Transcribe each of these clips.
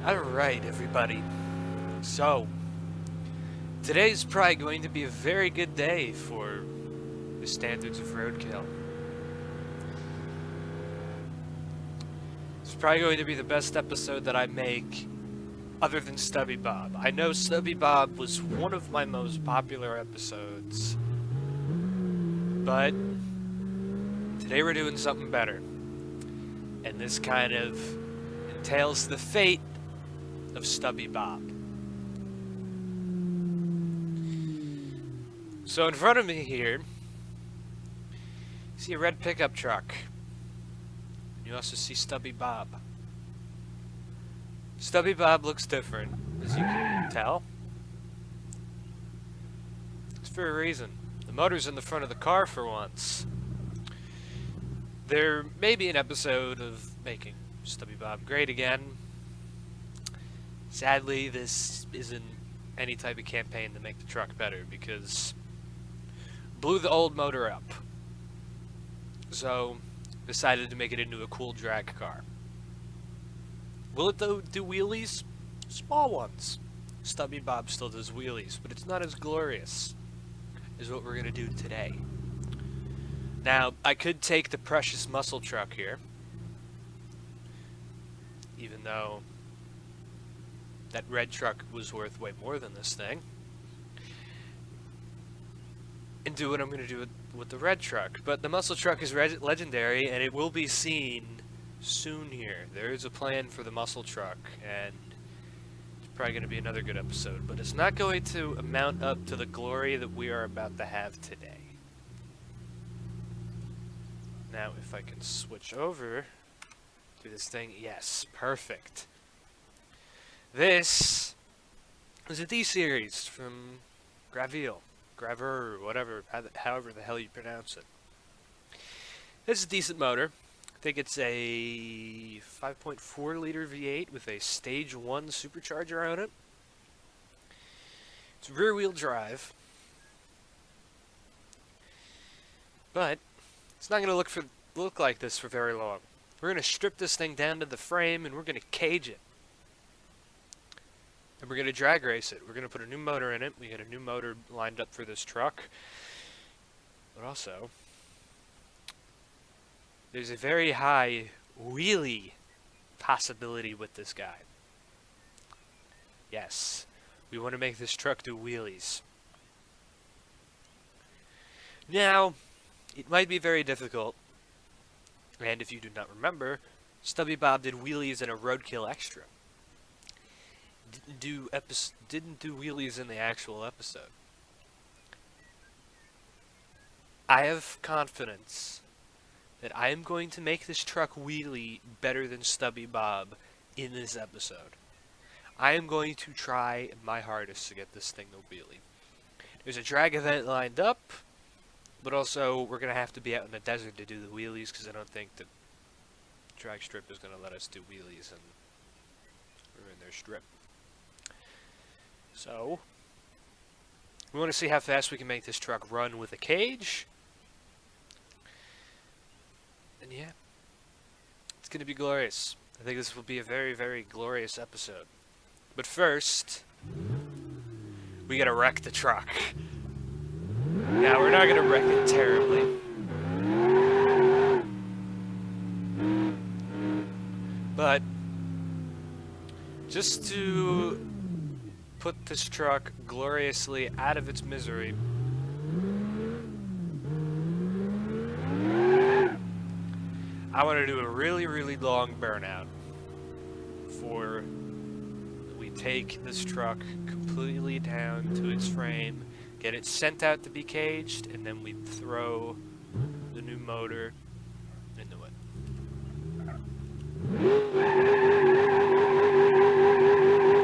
Alright, everybody. So, today's probably going to be a very good day for the standards of RoadKill. It's probably going to be the best episode that I make, other than Stubby Bob. I know Stubby Bob was one of my most popular episodes, but today we're doing something better. And this kind of entails the fate of Stubby Bob. So in front of me here, you see a red pickup truck. You also see Stubby Bob. Stubby Bob looks different, as you can tell. It's for a reason. The motor's in the front of the car for once. There may be an episode of making Stubby Bob great again. Sadly, this isn't any type of campaign to make the truck better because blew the old motor up. So, decided to make it into a cool drag car. Will it though do wheelies? Small ones. Stubby Bob still does wheelies, but it's not as glorious as what we're gonna do today. Now, I could take the precious muscle truck here, even though that red truck was worth way more than this thing, and do what I'm going to do with the red truck. But the muscle truck is legendary, and it will be seen soon here. There is a plan for the muscle truck, and it's probably going to be another good episode, but it's not going to amount up to the glory that we are about to have today. Now, if I can switch over to this thing, yes, perfect. This is a D-series from Graver, whatever, however the hell you pronounce it. This is a decent motor. I think it's a 5.4 liter V8 with a stage 1 supercharger on it. It's rear wheel drive. But it's not going to look like this for very long. We're going to strip this thing down to the frame and we're going to cage it. And we're going to drag race it. We're going to put a new motor in it. We got a new motor lined up for this truck. But also, there's a very high wheelie possibility with this guy. Yes, we want to make this truck do wheelies. Now, it might be very difficult. And if you do not remember, Stubby Bob did wheelies in a RoadKill extra. Didn't do wheelies in the actual episode. I have confidence that I am going to make this truck wheelie better than Stubby Bob in this episode. I am going to try my hardest to get this thing to wheelie. There's a drag event lined up, but also we're going to have to be out in the desert to do the wheelies because I don't think the drag strip is going to let us do wheelies and we're in their strip. So, we want to see how fast we can make this truck run with a cage. And yeah, it's going to be glorious. I think this will be a very, very glorious episode. But first, we got to wreck the truck. Now, we're not going to wreck it terribly. But, just to put this truck gloriously out of its misery, I want to do a really, really long burnout before we take this truck completely down to its frame, get it sent out to be caged, and then we throw the new motor into it.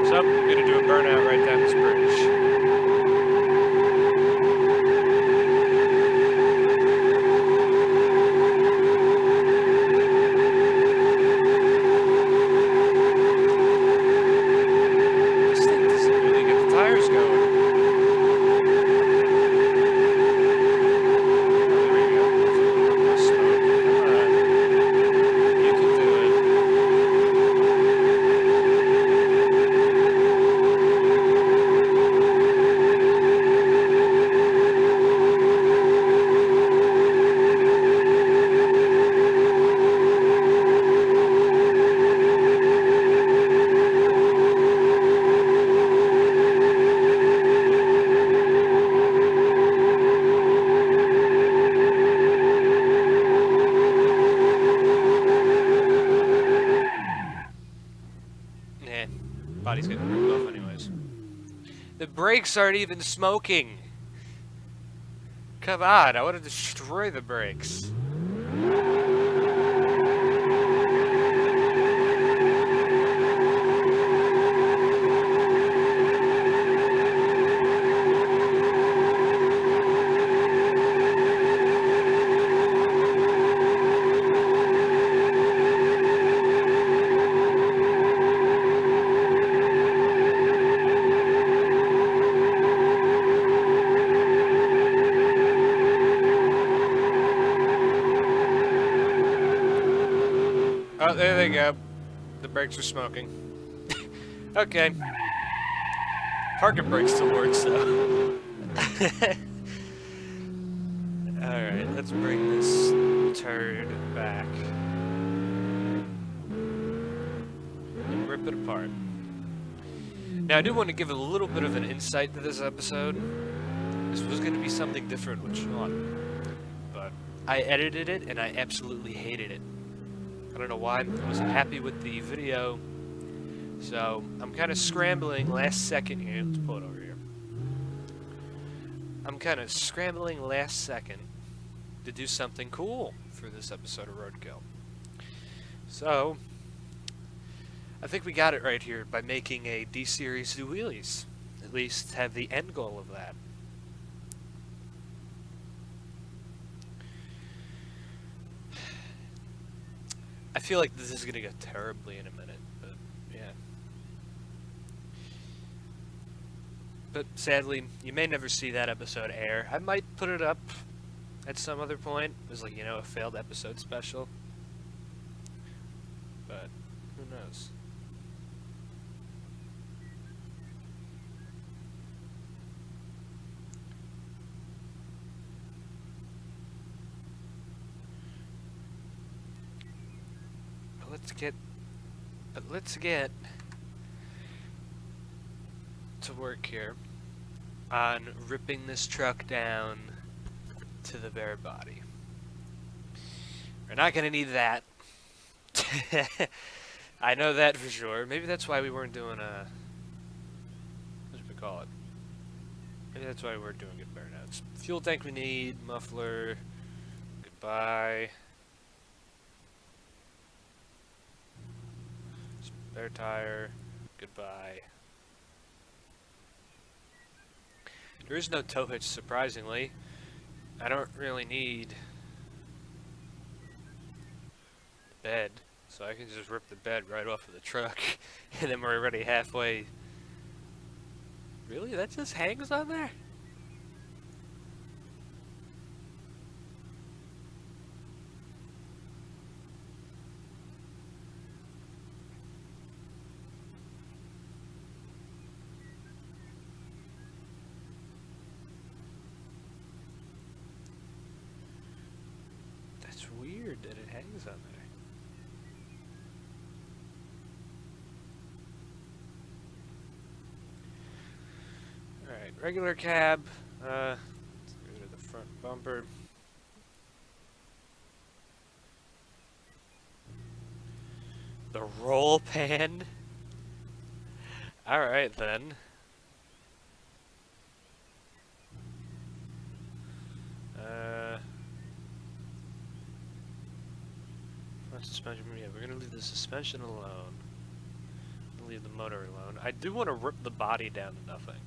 So, I'm going to do a burnout right down this bridge. This thing doesn't really get the tires going. Oh, there we go. There's a little bit more smoke. Come on. You can do it. Eh, body's getting ripped off anyways. The brakes aren't even smoking. Come on, I want to destroy the brakes. Oh, there they go. The brakes are smoking. Okay. Parking brake still works, though. Alright, let's bring this turd back. And rip it apart. Now, I do want to give a little bit of an insight to this episode. This was going to be something different with Sean. But I edited it, and I absolutely hated it. I don't know why. I wasn't happy with the video. So, I'm kind of scrambling last second here. Let's pull it over here. I'm kind of scrambling last second to do something cool for this episode of RoadKill. So, I think we got it right here by making a D-Series do wheelies. At least have the end goal of that. I feel like this is going to go terribly in a minute, but yeah. But sadly, you may never see that episode air. I might put it up at some other point as, like, you know, a failed episode special. But who knows? Let's get to work here on ripping this truck down to the bare body. We're not gonna need that. I know that for sure. Maybe that's why we weren't doing a... what should we call it? Maybe that's why we weren't doing good burnouts. Fuel tank we need, muffler, goodbye. Spare tire, goodbye. There is no tow hitch, surprisingly. I don't really need the bed, so I can just rip the bed right off of the truck, and then we're already halfway. Really? That just hangs on there? That's weird that it hangs on there. Alright, regular cab. Let's get rid of the front bumper. The roll pan? Alright then. Front suspension, yeah, we're gonna leave the suspension alone. Leave the motor alone. I do want to rip the body down to nothing.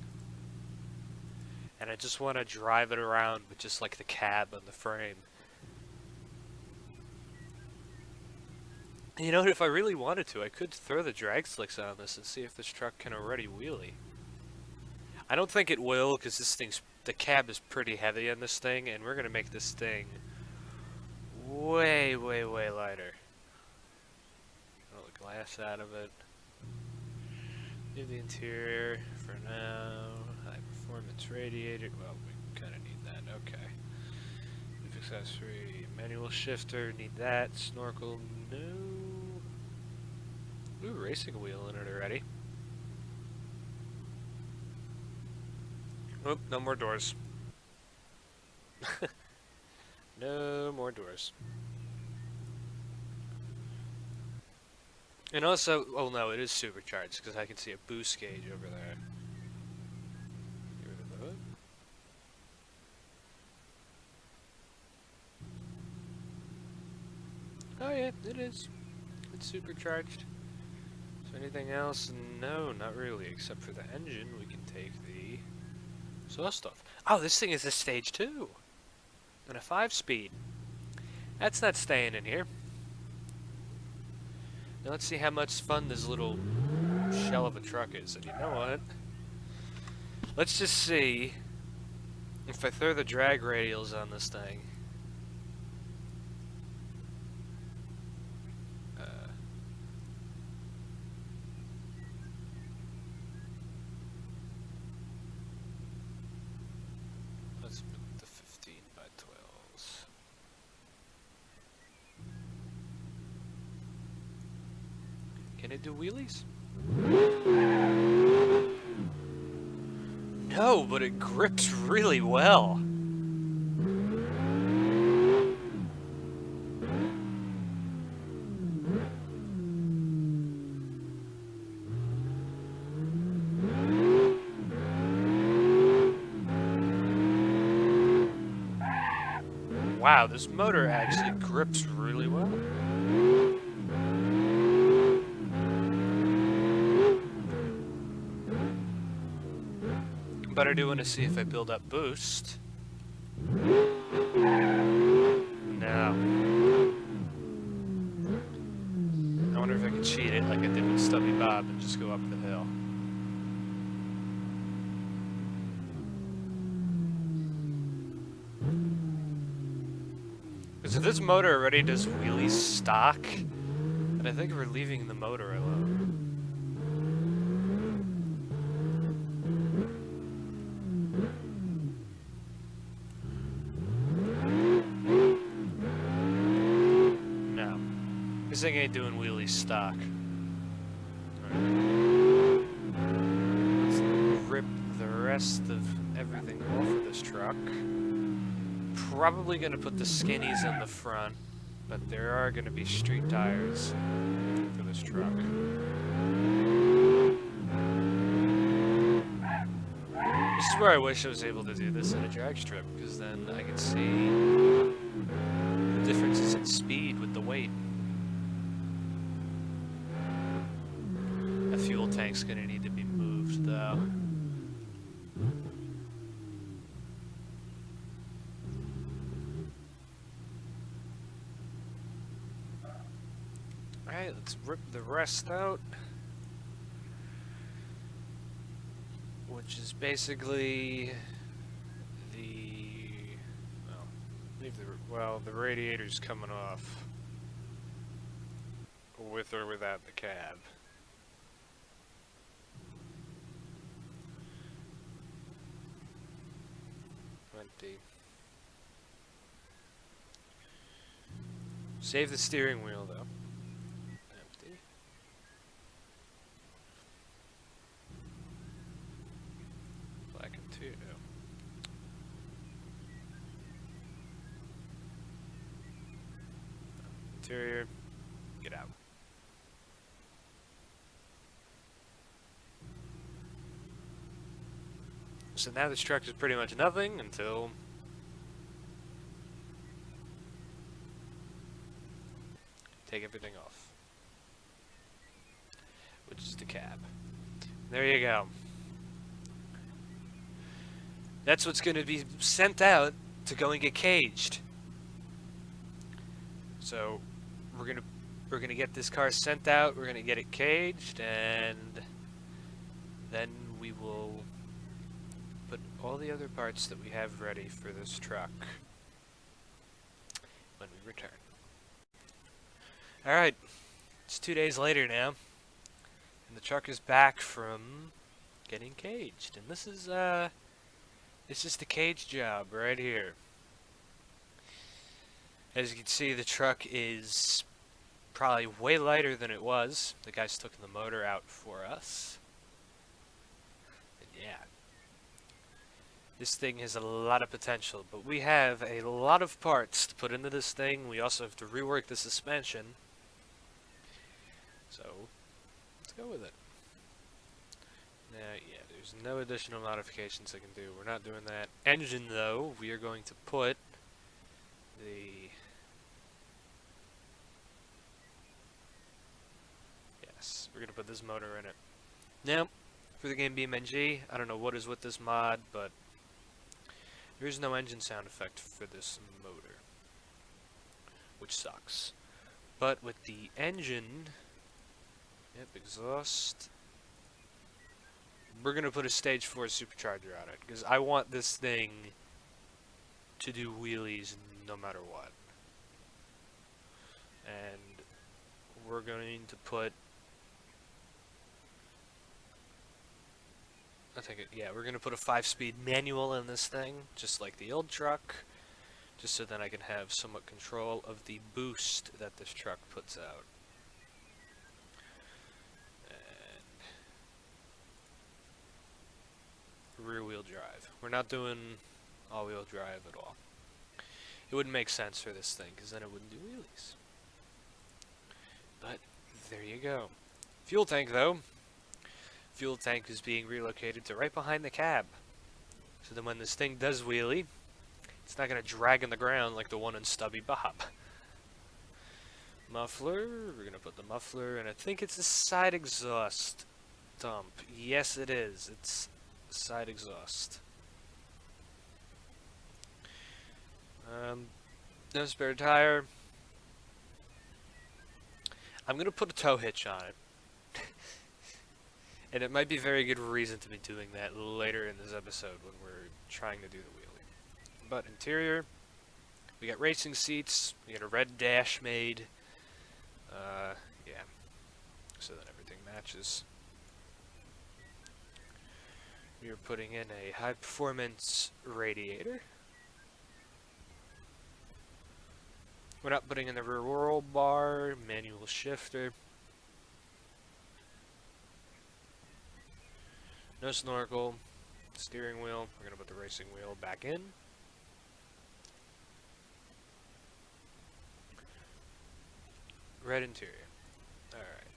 And I just want to drive it around with just like the cab and the frame. And you know what, if I really wanted to, I could throw the drag slicks on this and see if this truck can already wheelie. I don't think it will, because this thing's, the cab is pretty heavy on this thing, and we're going to make this thing way, way, way lighter. Pull the glass out of it. Leave the interior for now. High performance radiator. Well, we kind of need that. Okay. Leave accessory. Manual shifter. Need that. Snorkel. No. Ooh, racing wheel in it already. Oh, no more doors. No more doors. And also, oh no, it is supercharged because I can see a boost gauge over there. Get rid of that. Oh yeah, it is. It's supercharged. So anything else? No, not really, except for the engine. We can take the exhaust off. Oh, this thing is a stage 2 and a 5-speed. That's not staying in here. Now let's see how much fun this little shell of a truck is. And you know what? Let's just see if I throw the drag radials on this thing. Let's put the 15 by 12s. Can it do wheelies? No, but it grips really well. Wow, this motor actually grips really well. But I do want to see if I build up boost. No. I wonder if I can cheat it like I did with Stubby Bob and just go up the hill. Because if this motor already does wheelies stock, then I think we're leaving the motor alone. No. This thing ain't doing wheelies stock. Right. Let's rip the rest of everything off of this truck. Probably going to put the skinnies in the front, but there are going to be street tires for this truck. This is where I wish I was able to do this in a drag strip, because then I could see the differences in speed with the weight. The fuel tank's going to need to be moved, though. Alright, let's rip the rest out. Which is basically the... the radiator's coming off. With or without the cab. Empty. Save the steering wheel, though. Empty. Black and 2. Interior. Get out. So now this truck is pretty much nothing until take everything off, which is the cab. There you go. That's what's going to be sent out to go and get caged. So we're gonna get this car sent out. We're gonna get it caged, and then we will put all the other parts that we have ready for this truck when we return. Alright, it's 2 days later now, and the truck is back from getting caged, and this is the cage job right here. As you can see, the truck is probably way lighter than it was. The guys took the motor out for us. And yeah. This thing has a lot of potential, but we have a lot of parts to put into this thing. We also have to rework the suspension. So, let's go with it. Now, yeah, there's no additional modifications I can do. We're not doing that. Engine, though, we are going to put the... Yes, we're going to put this motor in it. Now, for the game BeamNG, I don't know what is with this mod, but there is no engine sound effect for this motor, which sucks. But with the engine, yep, exhaust, we're going to put a stage 4 supercharger on it, because I want this thing to do wheelies no matter what. And we're going to put, we're going to put a 5-speed manual in this thing, just like the old truck, just so then I can have somewhat control of the boost that this truck puts out. And rear-wheel drive. We're not doing all-wheel drive at all. It wouldn't make sense for this thing, because then it wouldn't do wheelies. But there you go. Fuel tank, though. Fuel tank is being relocated to right behind the cab. So then when this thing does wheelie, it's not going to drag in the ground like the one in Stubby Bob. Muffler, we're going to put the muffler, and I think it's a side exhaust dump. Yes, it is. It's side exhaust. No spare tire. I'm going to put a tow hitch on it. And it might be very good reason to be doing that later in this episode when we're trying to do the wheelie. But interior, we got racing seats, we got a red dash made. Yeah. So that everything matches. We are putting in a high performance radiator. We're not putting in the rear roll bar, manual shifter. No snorkel, steering wheel. We're going to put the racing wheel back in. Red interior. Alright.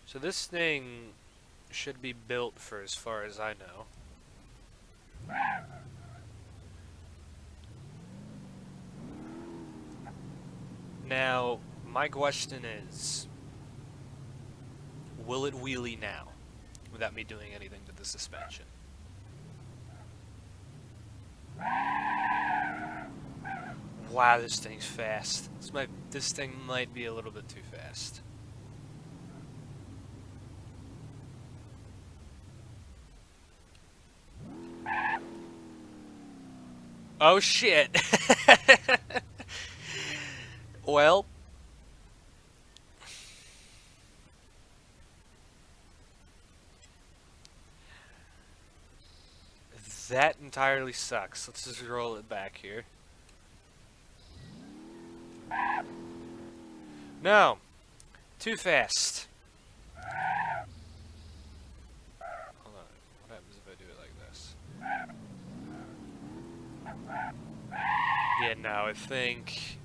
So this thing should be built for as far as I know. Now, my question is, will it wheelie now, without me doing anything to the suspension? Wow, this thing's fast. This thing might be a little bit too fast. Oh shit! Well, that entirely sucks. Let's just roll it back here. No! Too fast. Hold on. What happens if I do it like this? Yeah, no, I think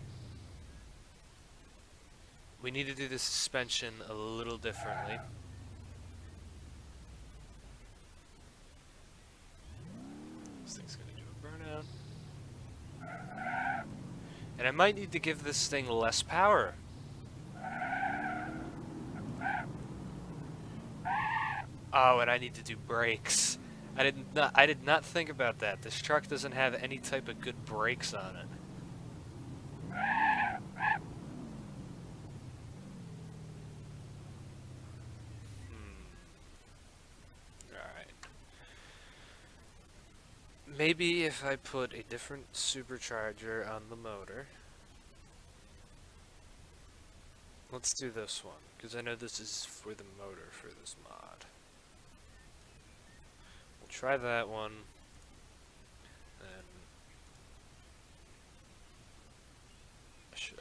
we need to do the suspension a little differently. This thing's gonna do a burnout. And I might need to give this thing less power. Oh, and I need to do brakes. I did not think about that. This truck doesn't have any type of good brakes on it. Alright. Maybe if I put a different supercharger on the motor. Let's do this one, because I know this is for the motor for this mod. We'll try that one. And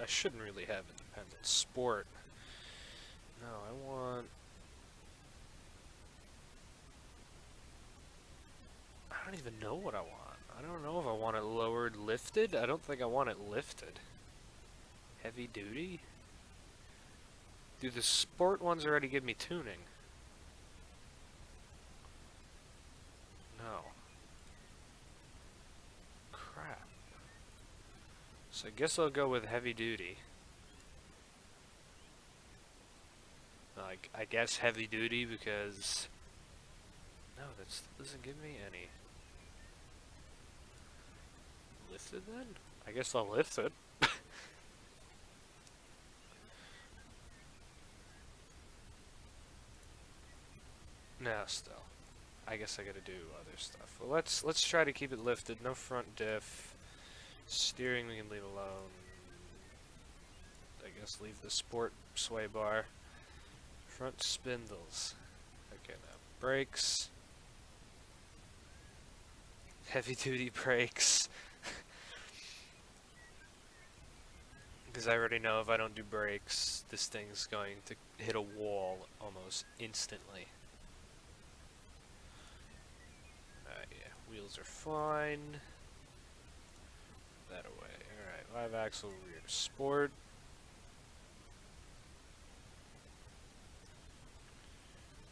I shouldn't really have independent sport. No, I don't even know what I want. I don't know if I want it lowered, lifted. I don't think I want it lifted. Heavy duty? Do the sport ones already give me tuning? No. Crap. So I guess I'll go with heavy duty. Like, I guess heavy duty because... No, that doesn't give me any. Lifted then? I guess I'll lift it. No, still. I guess I gotta do other stuff. Well, let's try to keep it lifted. No front diff. Steering we can leave alone. I guess leave the sport sway bar. Front spindles. Okay, now brakes. Heavy duty brakes. Because I already know if I don't do brakes, this thing's going to hit a wall almost instantly. Yeah, wheels are fine. That away. Alright, 5-axle rear sport.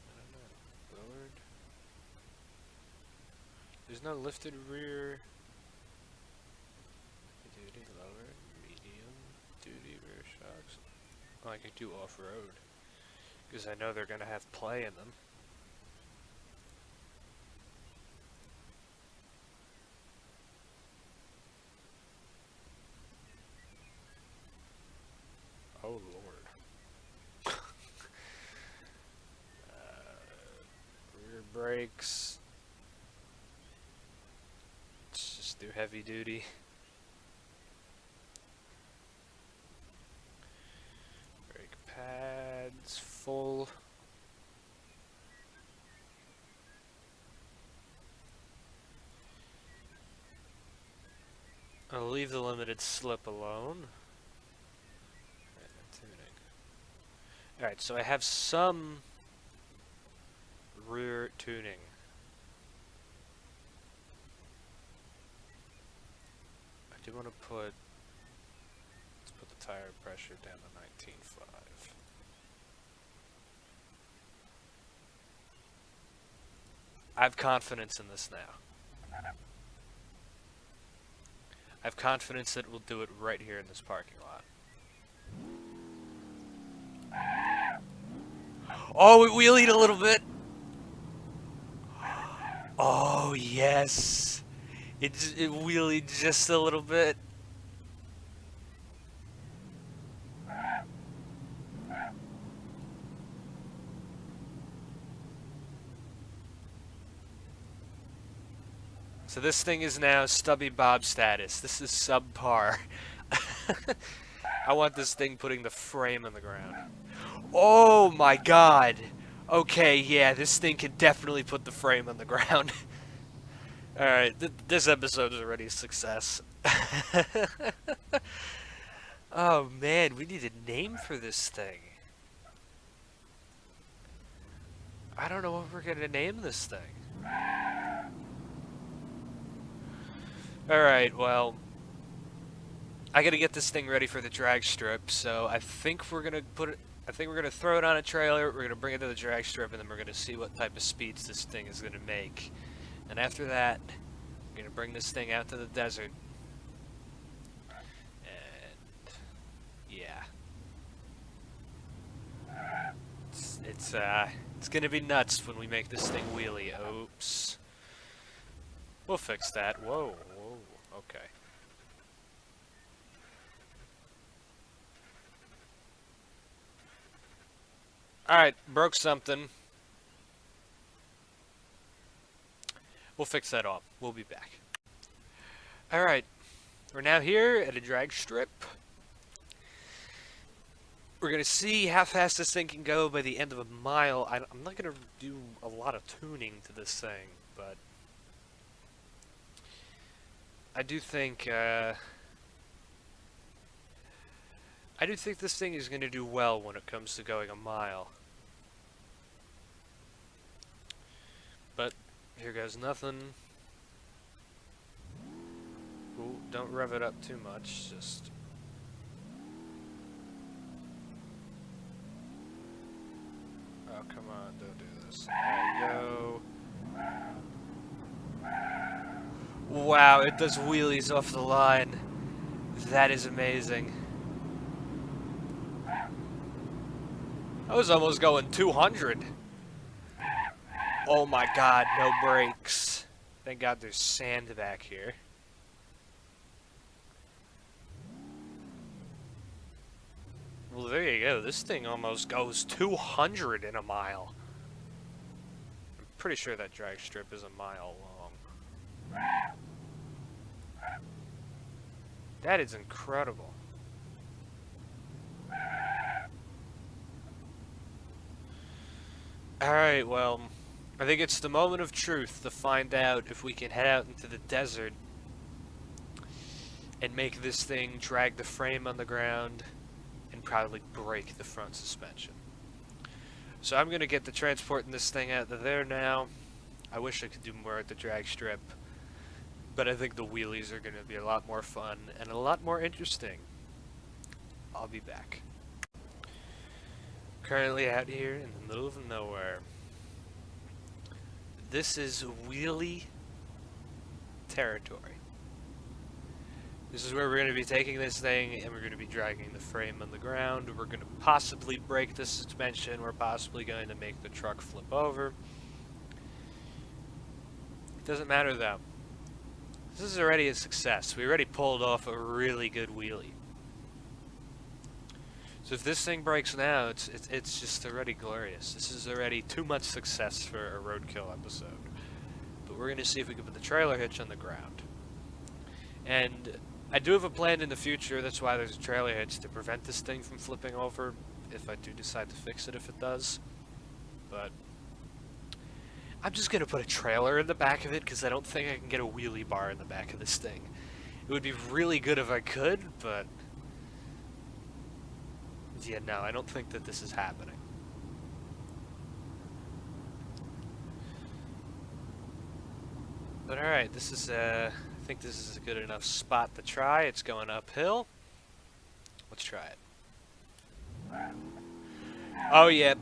I don't know. Lowered. There's no lifted rear. Duty, lowered, medium, duty, rear shocks. Oh, I could do off-road. Because I know they're going to have play in them. Oh, Lord. Rear brakes. Let's just do heavy duty. Brake pads, full. I'll leave the limited slip alone. Alright, so I have some rear tuning. I do want to let's put the tire pressure down to 19.5. I have confidence in this now. I have confidence that we'll do it right here in this parking lot. Oh, it wheelied a little bit. Oh, yes. It wheelied just a little bit. So this thing is now Stubby Bob status. This is subpar. I want this thing putting the frame on the ground. Oh my god. Okay, yeah, this thing can definitely put the frame on the ground. Alright, this episode is already a success. Oh man, we need a name for this thing. I don't know what we're gonna name this thing. Alright, well, I gotta get this thing ready for the drag strip, so I think we're gonna throw it on a trailer, we're gonna bring it to the drag strip, and then we're gonna see what type of speeds this thing is gonna make. And after that, we're gonna bring this thing out to the desert. And yeah. It's gonna be nuts when we make this thing wheelie. Oops. We'll fix that. Whoa, whoa, okay. Alright, broke something. We'll fix that all. We'll be back. Alright, we're now here at a drag strip. We're going to see how fast this thing can go by the end of a mile. I'm not going to do a lot of tuning to this thing, but I do think this thing is going to do well when it comes to going a mile. But here goes nothing. Ooh, don't rev it up too much, just... Oh, come on, don't do this. Alright, go. Wow, it does wheelies off the line. That is amazing. I was almost going 200. Oh my god, no brakes. Thank god there's sand back here. Well, there you go. This thing almost goes 200 in a mile. I'm pretty sure that drag strip is a mile long. That is incredible. Alright, well, I think it's the moment of truth to find out if we can head out into the desert and make this thing drag the frame on the ground and probably break the front suspension. So I'm going to get to transporting this thing out of there now. I wish I could do more at the drag strip, but I think the wheelies are going to be a lot more fun and a lot more interesting. I'll be back. Currently out here in the middle of nowhere. This is wheelie territory. This is where we're going to be taking this thing and we're going to be dragging the frame on the ground. We're going to possibly break the suspension. We're possibly going to make the truck flip over. It doesn't matter though. This is already a success. We already pulled off a really good wheelie. So if this thing breaks now, it's just already glorious. This is already too much success for a RoadKill episode. But we're going to see if we can put the trailer hitch on the ground. And I do have a plan in the future, that's why there's a trailer hitch, to prevent this thing from flipping over, if I do decide to fix it if it does. But I'm just going to put a trailer in the back of it, because I don't think I can get a wheelie bar in the back of this thing. It would be really good if I could, but yeah, no, I don't think that this is happening. But alright, this is, I think this is a good enough spot to try. It's going uphill. Let's try it. Oh, yep.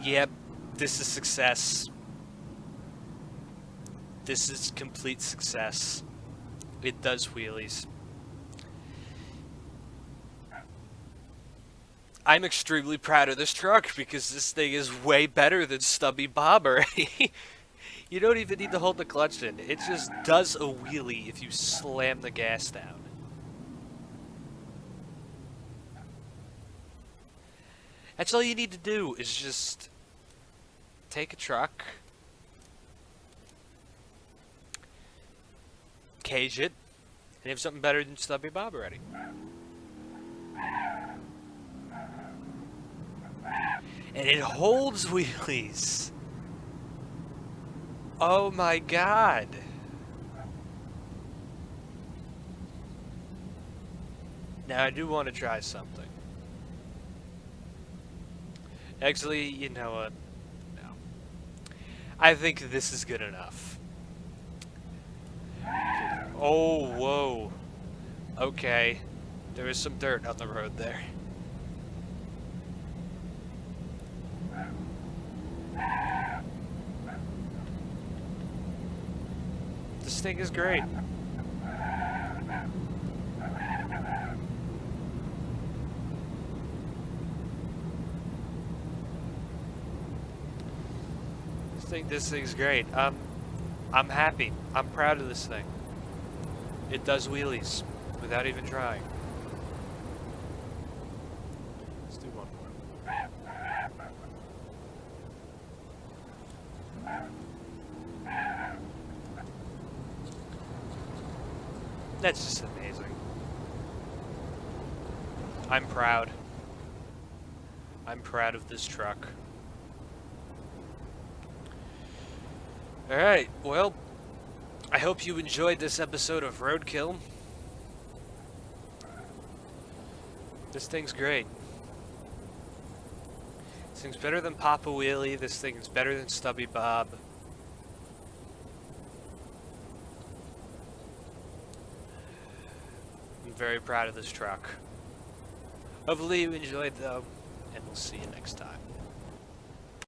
Yep, this is success. This is complete success. It does wheelies. I'm extremely proud of this truck because this thing is way better than Stubby Bob already. You don't even need to hold the clutch in. It just does a wheelie if you slam the gas down. That's all you need to do is just take a truck, cage it, and you have something better than Stubby Bob already. And it holds wheelies. Oh my god. Now I do want to try something. Actually, you know what? No. I think this is good enough. Oh, whoa. Okay. There is some dirt on the road there. This thing is great. This thing's great. I'm happy. I'm proud of this thing. It does wheelies without even trying. Let's do one more. That's just amazing. I'm proud. I'm proud of this truck. Alright, well, I hope you enjoyed this episode of RoadKill. This thing's great. This thing's better than Papa Wheelie. This thing is better than Stubby Bob. I'm very proud of this truck. Hopefully you enjoyed though, and we'll see you next time.